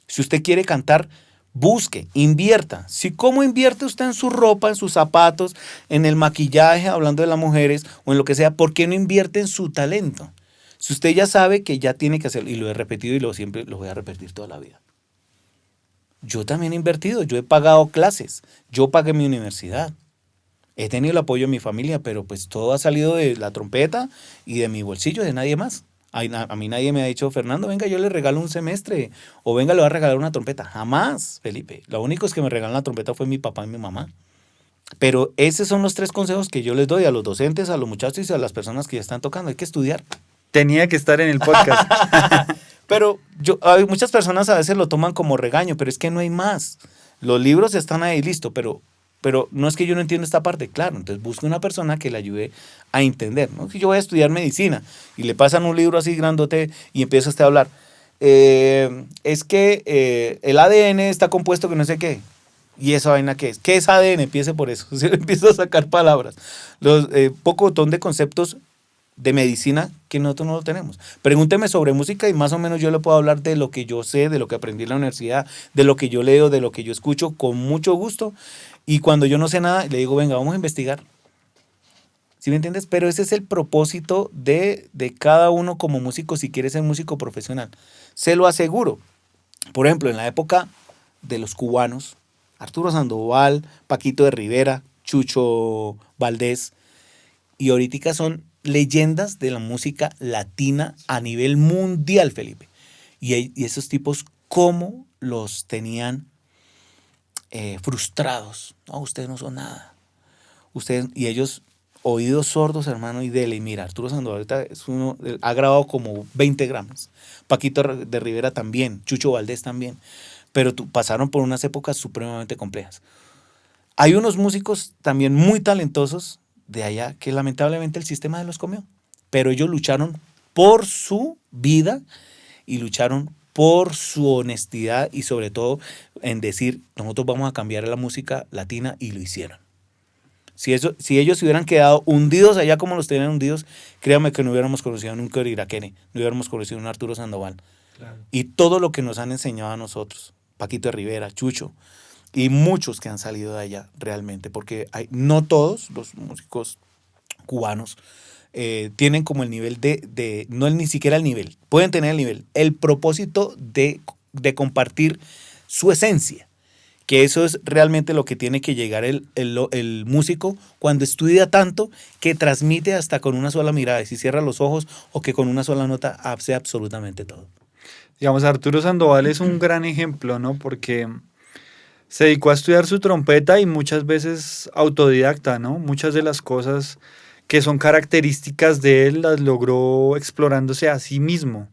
Si usted quiere cantar, busque, invierta. ¿Cómo invierte usted en su ropa, en sus zapatos, en el maquillaje, hablando de las mujeres o en lo que sea? ¿Por qué no invierte en su talento? Si usted ya sabe que ya tiene que hacerlo, y lo he repetido y siempre lo voy a repetir toda la vida. Yo también he invertido, yo he pagado clases, yo pagué mi universidad. He tenido el apoyo de mi familia, pero pues todo ha salido de la trompeta y de mi bolsillo, de nadie más. A mí nadie me ha dicho, Fernando, venga, yo le regalo un semestre, o venga, le voy a regalar una trompeta. Jamás, Felipe. Lo único es que me regalaron la trompeta fue mi papá y mi mamá. Pero esos son los 3 consejos que yo les doy a los docentes, a los muchachos y a las personas que ya están tocando. Hay que estudiar. Tenía que estar en el podcast. Pero hay muchas personas a veces lo toman como regaño, pero es que no hay más. Los libros están ahí, listo, pero no es que yo no entiendo esta parte, claro. Entonces busque una persona que le ayude a entender, ¿no? Si yo voy a estudiar medicina y le pasan un libro así grandote y empieza usted a hablar, es que el ADN está compuesto que no sé qué. ¿Y esa vaina qué es? ¿Qué es ADN? Empiece por eso. Empiezo a sacar palabras. Pocotón de conceptos de medicina que nosotros no lo tenemos. Pregúnteme sobre música y más o menos yo le puedo hablar de lo que yo sé, de lo que aprendí en la universidad, de lo que yo leo, de lo que yo escucho con mucho gusto. Y cuando yo no sé nada, le digo, venga, vamos a investigar. ¿Sí me entiendes? Pero ese es el propósito de cada uno como músico si quiere ser músico profesional. Se lo aseguro. Por ejemplo, en la época de los cubanos, Arturo Sandoval, Paquito de Rivera, Chucho Valdés, y ahorita son leyendas de la música latina a nivel mundial, Felipe. Y esos tipos, ¿cómo los tenían frustrados? No, ustedes no son nada. Y ellos, oídos sordos, hermano, y dele. Mira, Arturo Sandoval ahorita ha grabado como 20 gramos. Paquito de Rivera también, Chucho Valdés también. pero pasaron por unas épocas supremamente complejas. Hay unos músicos también muy talentosos de allá que lamentablemente el sistema se los comió, pero ellos lucharon por su vida y lucharon por su honestidad y sobre todo en decir, nosotros vamos a cambiar la música latina, y lo hicieron. Si ellos se hubieran quedado hundidos allá como los tenían hundidos, créanme que no hubiéramos conocido nunca a Iraquere, no hubiéramos conocido a un Arturo Sandoval. Claro. Y todo lo que nos han enseñado a nosotros, Paquito de Rivera, Chucho, y muchos que han salido de allá realmente, porque no todos los músicos cubanos tienen como el nivel no ni siquiera el nivel, pueden tener el nivel, el propósito de compartir su esencia, que eso es realmente lo que tiene que llegar el músico cuando estudia tanto, que transmite hasta con una sola mirada, y si cierra los ojos o que con una sola nota hace absolutamente todo. Digamos, Arturo Sandoval es un gran ejemplo, ¿no? Porque se dedicó a estudiar su trompeta y muchas veces autodidacta, ¿no? Muchas de las cosas que son características de él las logró explorándose a sí mismo.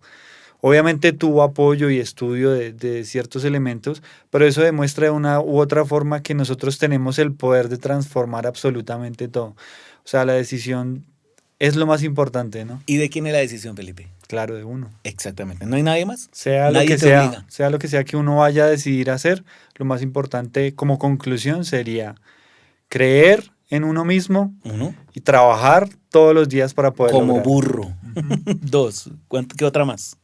Obviamente tuvo apoyo y estudio de ciertos elementos, pero eso demuestra de una u otra forma que nosotros tenemos el poder de transformar absolutamente todo. O sea, la decisión es lo más importante, ¿no? ¿Y de quién es la decisión, Felipe? Claro, de uno. Exactamente. ¿No hay nadie más? Sea nadie lo que sea, obliga. Sea lo que sea que uno vaya a decidir hacer, lo más importante como conclusión sería creer en uno mismo y trabajar todos los días para poder como lograr. Burro. Uh-huh. 2. ¿Qué otra más?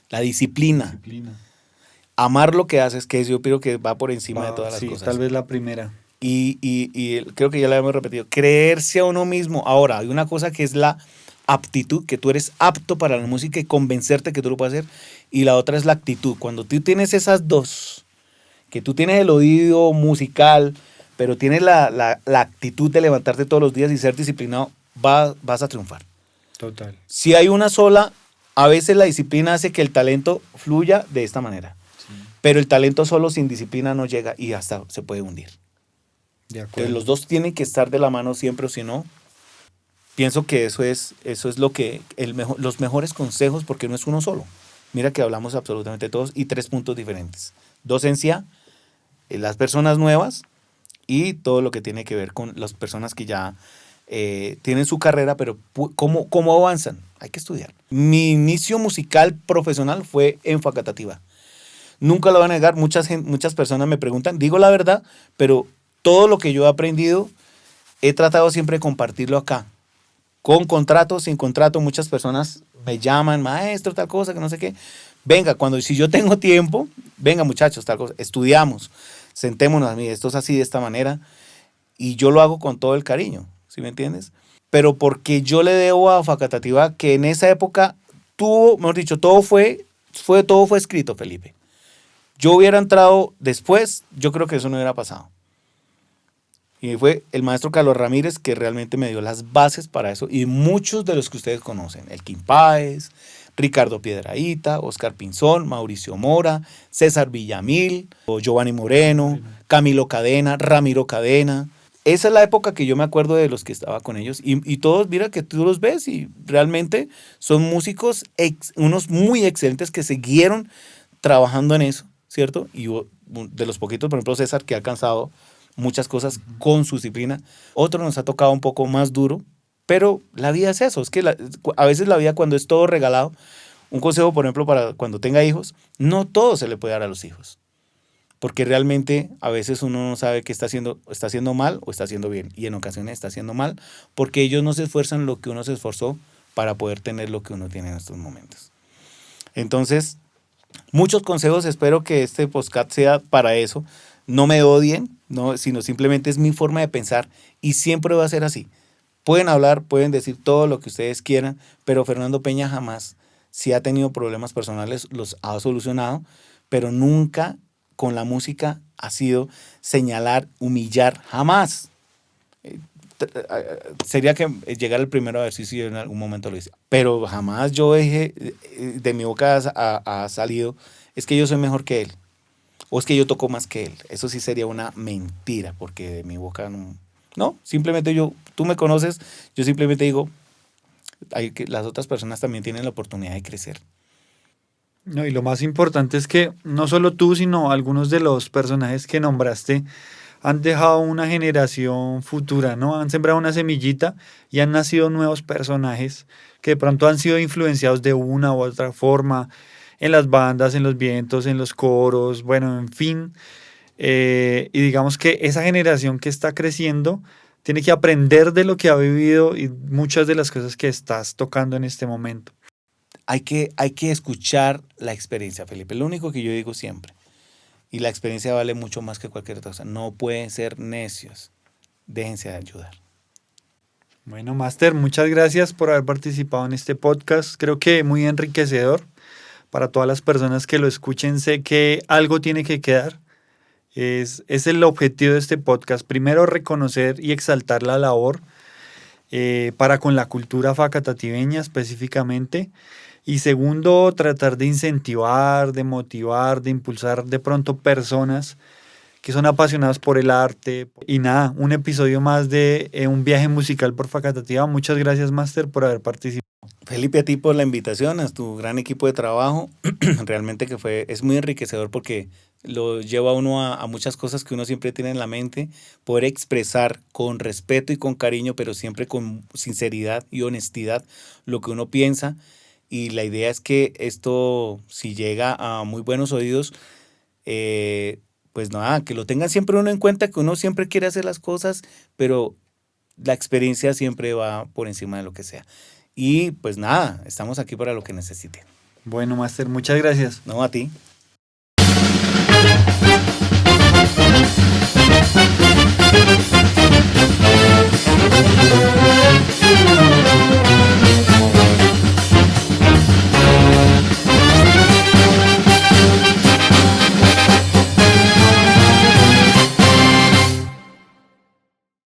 La disciplina. Amar lo que haces, que yo creo que va por encima de todas las cosas. Tal vez la primera. Y creo que ya la hemos repetido. Creerse a uno mismo. Ahora, hay una cosa que es la aptitud, que tú eres apto para la música y convencerte que tú lo puedes hacer. Y la otra es la actitud. Cuando tú tienes esas dos, que tú tienes el oído musical, pero tienes la actitud de levantarte todos los días y ser disciplinado, vas a triunfar. Total. Si hay una sola, a veces la disciplina hace que el talento fluya de esta manera. Sí. Pero el talento solo sin disciplina no llega y hasta se puede hundir. De acuerdo. Entonces los dos tienen que estar de la mano siempre, o si no, pienso que eso es lo que los mejores consejos, porque no es uno solo. Mira que hablamos absolutamente todos y 3 puntos diferentes. Docencia, las personas nuevas y todo lo que tiene que ver con las personas que ya tienen su carrera, pero ¿cómo avanzan? Hay que estudiar. Mi inicio musical profesional fue en Facatativá. Nunca lo voy a negar, muchas personas me preguntan, digo la verdad, pero todo lo que yo he aprendido he tratado siempre de compartirlo acá. Con contrato, sin contrato, muchas personas me llaman, maestro, tal cosa, que no sé qué. Venga, si yo tengo tiempo, venga muchachos, tal cosa, estudiamos, sentémonos a mí, esto es así, de esta manera, y yo lo hago con todo el cariño, ¿sí me entiendes? Pero porque yo le debo a Facatativá que en esa época mejor dicho, todo fue escrito, Felipe. Yo hubiera entrado después, yo creo que eso no hubiera pasado. Y fue el maestro Carlos Ramírez que realmente me dio las bases para eso. Y muchos de los que ustedes conocen. Elkin Páez, Ricardo Piedrahíta, Oscar Pinzón, Mauricio Mora, César Villamil, Giovanni Moreno, Camilo Cadena, Ramiro Cadena. Esa es la época que yo me acuerdo de los que estaba con ellos. Y todos, mira que tú los ves y realmente son músicos, unos muy excelentes que siguieron trabajando en eso, ¿cierto? Y de los poquitos, por ejemplo, César, que ha alcanzado muchas cosas con su disciplina. Otro nos ha tocado un poco más duro, pero la vida es eso. Es que a veces la vida, cuando es todo regalado, un consejo, por ejemplo, para cuando tenga hijos, no todo se le puede dar a los hijos. Porque realmente a veces uno no sabe qué está haciendo mal o está haciendo bien. Y en ocasiones está haciendo mal porque ellos no se esfuerzan lo que uno se esforzó para poder tener lo que uno tiene en estos momentos. Entonces, muchos consejos. Espero que este podcast sea para eso. No me odien, no, sino simplemente es mi forma de pensar y siempre va a ser así. Pueden hablar, pueden decir todo lo que ustedes quieran, pero Fernando Peña jamás, si ha tenido problemas personales, los ha solucionado, pero nunca con la música ha sido señalar, humillar, jamás. Sería que llegara el primero a ver si en algún momento lo hice, pero jamás yo dejé, de mi boca ha salido, es que yo soy mejor que él. O es que yo toco más que él. Eso sí sería una mentira, porque de mi boca no, simplemente tú me conoces, yo simplemente digo, las otras personas también tienen la oportunidad de crecer. No, y lo más importante es que no solo tú, sino algunos de los personajes que nombraste han dejado una generación futura, ¿no? Han sembrado una semillita y han nacido nuevos personajes que de pronto han sido influenciados de una u otra forma en las bandas, en los vientos, en los coros, bueno, en fin. Y digamos que esa generación que está creciendo tiene que aprender de lo que ha vivido y muchas de las cosas que estás tocando en este momento. Hay que escuchar la experiencia, Felipe. Lo único que yo digo siempre. Y la experiencia vale mucho más que cualquier otra cosa. No pueden ser necios. Déjense de ayudar. Bueno, Master, muchas gracias por haber participado en este podcast. Creo que muy enriquecedor para todas las personas que lo escuchen. Sé que algo tiene que quedar. Es el objetivo de este podcast. Primero, reconocer y exaltar la labor para con la cultura facatativeña específicamente. Y segundo, tratar de incentivar, de motivar, de impulsar de pronto personas que son apasionados por el arte. Y nada, un episodio más de un viaje musical por Facatativa. Muchas gracias, Master, por haber participado. Felipe, a ti por la invitación, a tu gran equipo de trabajo. Realmente que es muy enriquecedor porque lo lleva a uno a muchas cosas que uno siempre tiene en la mente, poder expresar con respeto y con cariño, pero siempre con sinceridad y honestidad lo que uno piensa. Y la idea es que esto, si llega a muy buenos oídos, pues nada, que lo tengan siempre uno en cuenta, que uno siempre quiere hacer las cosas, pero la experiencia siempre va por encima de lo que sea. Y pues nada, estamos aquí para lo que necesiten. Bueno, Master, muchas gracias. No, a ti.